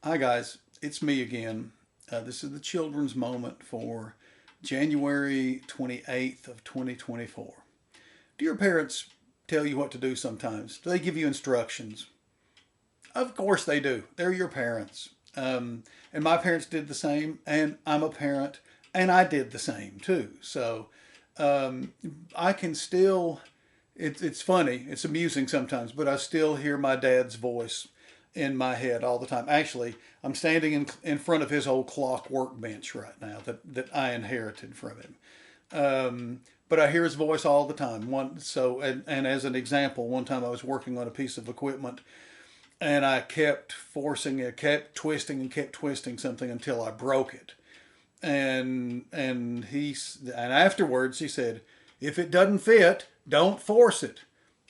Hi guys, it's me again. This is the children's moment for January 28th of 2024. Do your parents tell you what to do sometimes? Do they give you instructions? Of course they do. They're your parents. And my parents did the same, and I'm a parent, and I did the same too. So um, I can still, it's funny, it's amusing sometimes, but I still hear my dad's voice in my head all the time. Actually, I'm standing in front of his old clock workbench right now that I inherited from him. But I hear his voice all the time. And as an example, one time I was working on a piece of equipment and I kept forcing it, kept twisting something until I broke it. And afterwards he said, "If it doesn't fit, don't force it."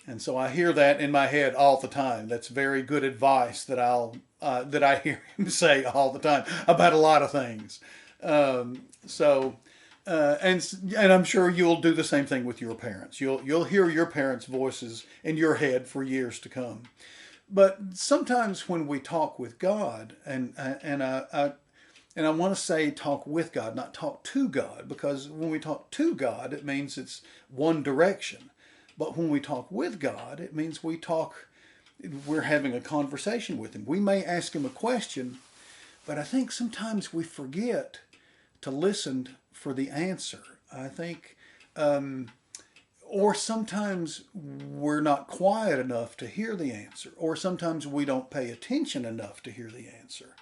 And so I hear that in my head all the time. That's very good advice that I hear him say all the time about a lot of things. Um, so and I'm sure you'll do the same thing with your parents. You'll hear your parents' voices in your head for years to come. But sometimes when we talk with God, and I want to say talk with God, not talk to God, because when we talk to God, it means it's one direction. But when we talk with God, it means we're having a conversation with Him. We may ask Him a question, but I think sometimes we forget to listen for the answer. I think, or sometimes we're not quiet enough to hear the answer, or sometimes we don't pay attention enough to hear the answer.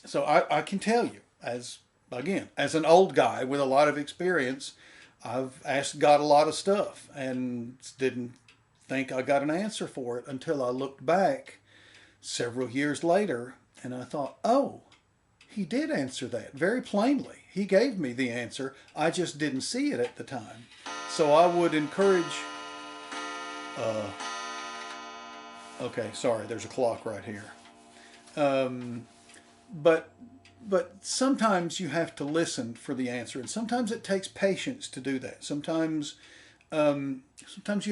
So I can tell you, as an old guy with a lot of experience, I've asked God a lot of stuff and didn't think I got an answer for it until I looked back several years later and I thought, oh, He did answer that very plainly. He gave me the answer. I just didn't see it at the time. So I would encourage. Uh, okay, sorry, there's a clock right here. Um, but but sometimes you have to listen for the answer, and sometimes it takes patience to do that. Sometimes you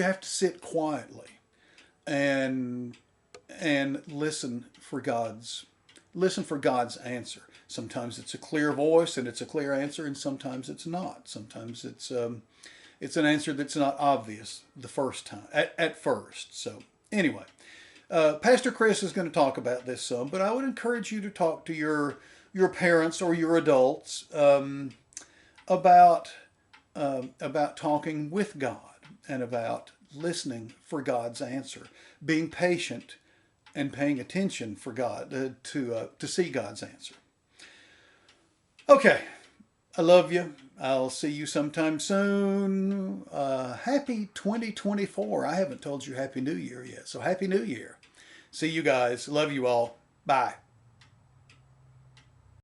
have to sit quietly and listen for God's answer. Sometimes it's a clear voice and it's a clear answer, and sometimes it's not. Sometimes it's an answer that's not obvious the first time at first. So anyway, Pastor Chris is going to talk about this some, but I would encourage you to talk to your parents or your adults about about talking with God and about listening for God's answer, being patient and paying attention for God to see God's answer. Okay, I love you. I'll see you sometime soon. Happy 2024. I haven't told you Happy New Year yet, so Happy New Year. See you guys. Love you all. Bye.